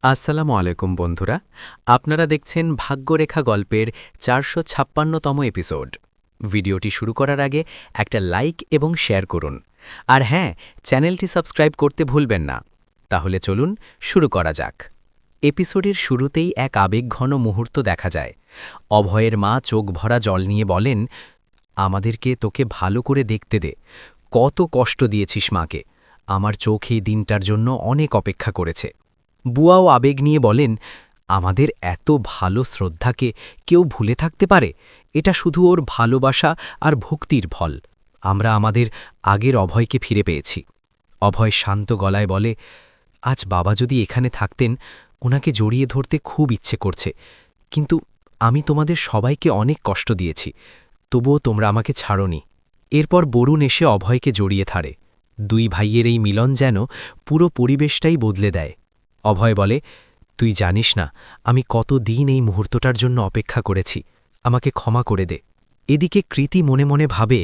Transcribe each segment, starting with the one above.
আসসালামু আলাইকুম বন্ধুরা, আপনারা দেখছেন ভাগ্যরেখা গল্পের ৪৫৬তম এপিসোড। ভিডিওটি শুরু করার আগে একটা লাইক এবং শেয়ার করুন। আর হ্যাঁ, চ্যানেলটি সাবস্ক্রাইব করতে ভুলবেন না। তাহলে চলুন শুরু করা যাক। এপিসোডের শুরুতেই এক আবেগঘন মুহূর্ত দেখা যায়। অভয়ের মা চোখ ভরা জল নিয়ে বলেন, আমাদেরকে তোকে ভালো করে দেখতে দে। কত কষ্ট দিয়েছিস মাকে। আমার চোখ এই দিনটার জন্য অনেক অপেক্ষা করেছে। বুয়াও আবেগ নিয়ে বলেন, আমাদের এত ভালো শ্রদ্ধাকে কেউ ভুলে থাকতে পারে? এটা শুধু ওর ভালোবাসা আর ভক্তির ফল। আমরা আমাদের আগের অভয়কে ফিরে পেয়েছি। অভয় শান্ত গলায় বলে, আজ বাবা যদি এখানে থাকতেন, ওনাকে জড়িয়ে ধরতে খুব ইচ্ছে করছে, কিন্তু আমি তোমাদের সবাইকে অনেক কষ্ট দিয়েছি, তবুও তোমরা আমাকে ছাড়োনি। এরপর বরুণ এসে অভয়কে জড়িয়ে ধরে। দুই ভাইয়ের এই মিলন যেন পুরো পরিবেশটাই বদলে দেয়। অভয় বলে, তুই জানিস না আমি কতদিন এই মুহূর্তটার জন্য অপেক্ষা করেছি, আমাকে ক্ষমা করে দে। এদিকে কৃতি মনে মনে ভাবে,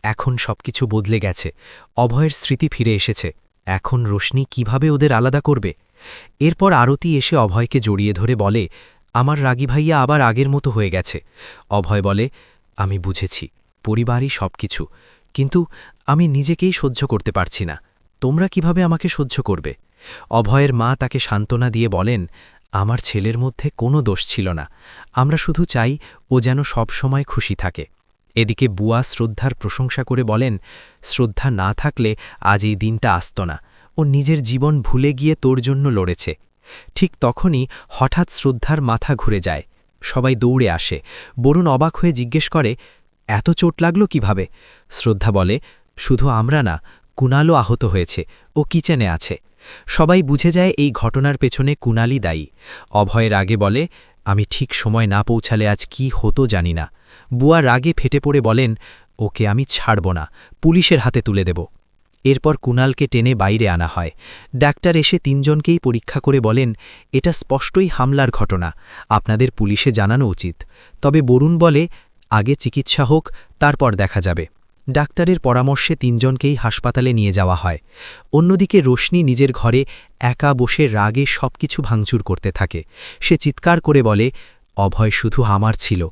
এখন সবকিছু বদলে গেছে, অভয়ের স্মৃতি ফিরে এসেছে, এখন রোশনি কিভাবে ওদের আলাদা করবে। এরপর আরতি এসে অভয়কে জড়িয়ে ধরে বলে, আমার রাগী ভাইয়া আবার আগের মতো হয়ে গেছে। অভয় বলে, আমি বুঝেছি, পরিবারই সবকিছু, কিন্তু আমি নিজেকেই সহ্য করতে পারছি না, তোমরা কিভাবে আমাকে সহ্য করবে। অভয়ের মা তাকে সান্ত্বনা দিয়ে বলেন, আমার ছেলের মধ্যে কোনো দোষ ছিল না, আমরা শুধু চাই ও যেন সবসময় খুশি থাকে। এদিকে বুয়া শ্রদ্ধার প্রশংসা করে বলেন, শ্রদ্ধা না থাকলে আজ এই দিনটা আসত না, ও নিজের জীবন ভুলে গিয়ে তোর জন্য লড়েছে। ঠিক তখনই হঠাৎ শ্রদ্ধার মাথা ঘুরে যায়। সবাই দৌড়ে আসে। বরুণ অবাক হয়ে জিজ্ঞেস করে, এত চোট লাগলো কিভাবে? শ্রদ্ধা বলে, শুধু আমরা না, কুণালও আহত হয়েছে, ও কিচেনে আছে। সবাই বুঝে যায় এই ঘটনার পেছনে কুণালই দায়ী। অভয়ের আগে বলে, আমি ঠিক সময় না পৌঁছালে আজ কি হতো জানি না। বুয়া রাগে ফেটে পড়ে বলেন, ওকে আমি ছাড়ব না, পুলিশের হাতে তুলে দেব। এরপর কুণালকে টেনে বাইরে আনা হয়। ডাক্তার এসে তিনজনকেই পরীক্ষা করে বলেন, এটা স্পষ্টই হামলার ঘটনা, আপনাদের পুলিশে জানানো উচিত। তবে বরুণ বলে, আগে চিকিৎসা হোক, তারপর দেখা যাবে। ডাক্তারের পরামর্শে তিনজনকেই হাসপাতালে নিয়ে যাওয়া হয়। অন্যদিকে রোশনি নিজের ঘরে একা বসে রাগে সবকিছু ভাঙচুর করতে থাকে। সে চিৎকার করে বলে, অভয় শুধু আমার ছিল,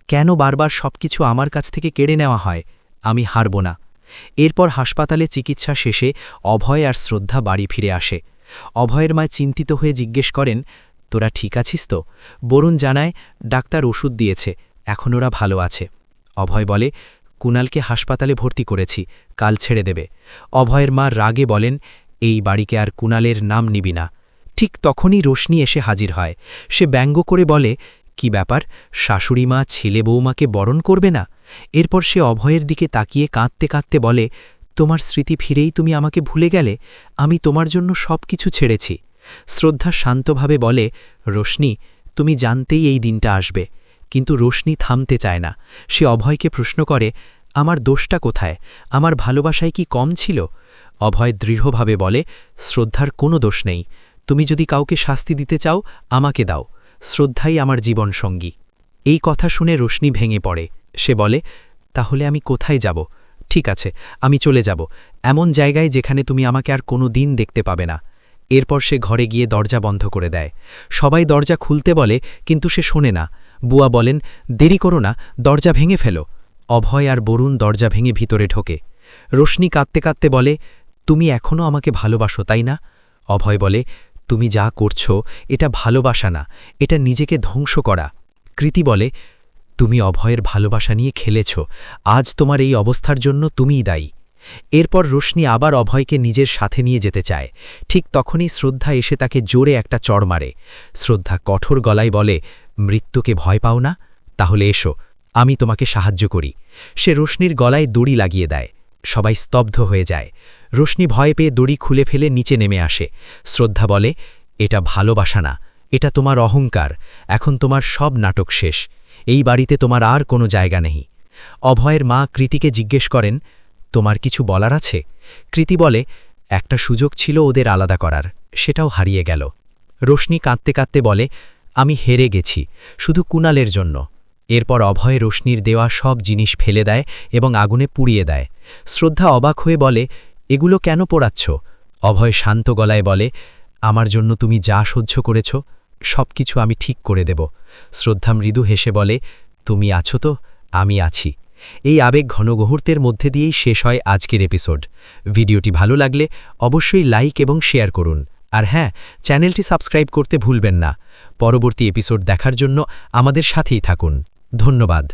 কেন বারবার সবকিছু আমার কাছ থেকে কেড়ে নেওয়া হয়? আমি হারব না। এরপর হাসপাতালে চিকিৎসা শেষে অভয় আর শ্রদ্ধা বাড়ি ফিরে আসে। অভয়ের মা চিন্তিত হয়ে জিজ্ঞেস করেন, তোরা ঠিক আছিস তো? বরুণ জানায়, ডাক্তার ওষুধ দিয়েছে, এখন ওরা ভালো আছে। অভয় বলে, কুণালকে হাসপাতালে ভর্তি করেছি, কাল ছেড়ে দেবে। অভয়ের মা রাগে বলেন, এই বাড়িকে আর কুণালের নাম নিবি না। ঠিক তখনই রোশনি এসে হাজির হয়। সে ব্যঙ্গ করে বলে, কি ব্যাপার, শাশুড়ি মা ছেলে বৌমাকে বরণ করবে না? এরপর সে অভয়ের দিকে তাকিয়ে কাঁদতে কাঁদতে বলে, তোমার স্মৃতি ফিরেই তুমি আমাকে ভুলে গেলে, আমি তোমার জন্য সব কিছু ছেড়েছি। শ্রদ্ধা শান্তভাবে বলে, রোশনি, তুমি জানতেই এই দিনটা আসবে। কিন্তু রোশনি থামতে চায় না। সে অভয়কে প্রশ্ন করে, আমার দোষটা কোথায়? আমার ভালোবাসায় কি কম ছিল? অভয় দৃঢ়ভাবে বলে, শ্রদ্ধার কোনো দোষ নেই, তুমি যদি কাউকে শাস্তি দিতে চাও আমাকে দাও, শ্রদ্ধাই আমার জীবন সঙ্গী। এই কথা শুনে রোশনি ভেঙে পড়ে। সে বলে, তাহলে আমি কোথায় যাব? ঠিক আছে, আমি চলে যাব, এমন জায়গায় যেখানে তুমি আমাকে আর কোনো দিন দেখতে পাবে না। এরপর সে ঘরে গিয়ে দরজা বন্ধ করে দেয়। সবাই দরজা খুলতে বলে, কিন্তু সে শোনে না। বুয়া বলেন, দেরি করো না, দরজা ভেঙে ফেলো। অভয় আর বরুণ দরজা ভেঙে ভিতরে ঢোকে। রোশনি কাঁদতে কাঁদতে বলে, তুমি এখনও আমাকে ভালোবাসো তাই না? অভয় বলে, তুমি যা করছো এটা ভালোবাসা না, এটা নিজেকে ধ্বংস করা। কৃতি বলে, তুমি অভয়ের ভালোবাসা নিয়ে খেলেছ, আজ তোমার এই অবস্থার জন্য তুমিই দায়ী। এরপর রোশনি আবার অভয়কে নিজের সাথে নিয়ে যেতে চায়। ঠিক তখনই শ্রদ্ধা এসে তাকে জোরে একটা চড় মারে। শ্রদ্ধা কঠোর গলায় বলে, মৃত্যুকে ভয় পাও না? তাহলে এসো, আমি তোমাকে সাহায্য করি। সে রোশনির গলায় দড়ি লাগিয়ে দেয়। সবাই স্তব্ধ হয়ে যায়। রোশনি ভয় পেয়ে দড়ি খুলে ফেলে নিচে নেমে আসে। শ্রদ্ধা বলে, এটা ভালোবাসা না, এটা তোমার অহংকার, এখন তোমার সব নাটক শেষ, এই বাড়িতে তোমার আর কোনো জায়গা নেই। অভয়ের মা কৃতিকে জিজ্ঞেস করেন, তোমার কিছু বলার আছে? কৃতি বলে, একটা সুযোগ ছিল ওদের আলাদা করার, সেটাও হারিয়ে গেল। রোশনি কাঁদতে কাঁদতে বলে, আমি হেরে গেছি, শুধু কুণালের জন্য। এরপর অভয় রোশনির দেওয়া সব জিনিস ফেলে দেয় এবং আগুনে পুড়িয়ে দেয়। শ্রদ্ধা অবাক হয়ে বলে, এগুলো কেন পোড়াচ্ছ? অভয় শান্ত গলায় বলে, আমার জন্য তুমি যা সহ্য করেছ সব কিছু আমি ঠিক করে দেব। শ্রদ্ধা মৃদু হেসে বলে, তুমি আছো তো, আমি আছি। এই আবেগ ঘনমুহূর্তের মধ্যে দিয়েই শেষ হয় আজকের এপিসোড। ভিডিওটি ভালো লাগলে অবশ্যই লাইক এবং শেয়ার করুন। আর হ্যাঁ, চ্যানেলটি সাবস্ক্রাইব করতে ভুলবেন না। পরবর্তী এপিসোড দেখার জন্য আমাদের সাথেই থাকুন। ধন্যবাদ।